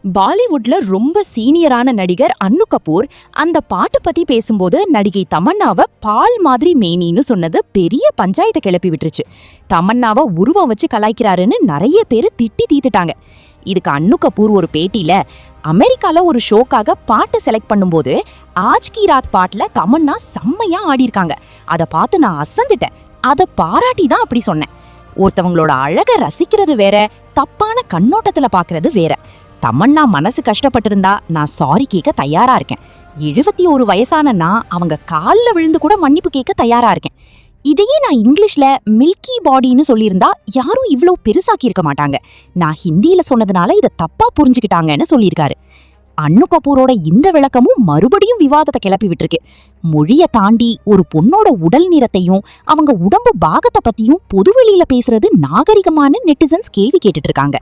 பாலிவுட்ல ரொம்ப சீனியரான நடிகர் அன்னு கபூர் அந்த பாட்டு பத்தி பேசும்போது நடிகை தமன்னாவை பால் மாதிரி மேனின்னு சொன்னது பெரிய பஞ்சாயத்தை கிளப்பி விட்டுருச்சு. தமன்னாவை உருவம் வச்சு கலாய்க்கிறாருன்னு நிறைய பேரு திட்டி தீத்துட்டாங்க. இதுக்கு அன்னு கபூர் ஒரு பேட்டியில, அமெரிக்கால ஒரு ஷோக்காக பாட்டு செலக்ட் பண்ணும்போது ஆஜ் கி ராத் பாட்டுல தமன்னா செம்மையா ஆடிருக்காங்க. அதை பார்த்து நான் அசந்துட்டேன். அதை பாராட்டி தான் அப்படி சொன்னேன். ஒருத்தவங்களோட அழக ரசிக்கிறது வேற, தப்பான கண்ணோட்டத்துல பாக்குறது வேற. தமன்னா மனசு கஷ்டப்பட்டிருந்தா நான் சாரி கேட்க தயாரா இருக்கேன். 71 வயசான நான் அவங்க கால்ல விழுந்து கூட மன்னிப்பு கேட்க தயாரா இருக்கேன். இதையே நான் இங்கிலீஷ்ல மில்கி பாடின்னு சொல்லியிருந்தா யாரும் இவ்ளோ பெருசாக்கி இருக்க மாட்டாங்க. நான் ஹிந்தியில சொன்னதுனால இதை தப்பா புரிஞ்சுக்கிட்டாங்கன்னு சொல்லியிருக்காரு. அன்னு கபூரோட இந்த விளக்கமும் மறுபடியும் விவாதத்தை கிளப்பி விட்டுருக்கு. மொழியை தாண்டி ஒரு பொண்ணோட உடல் நிறத்தையும் அவங்க உடம்பு பாகத்தை பத்தியும் பொதுவெளியில பேசுறது நாகரிகமான நெட்டிசன்ஸ் கேள்வி கேட்டுட்டு இருக்காங்க.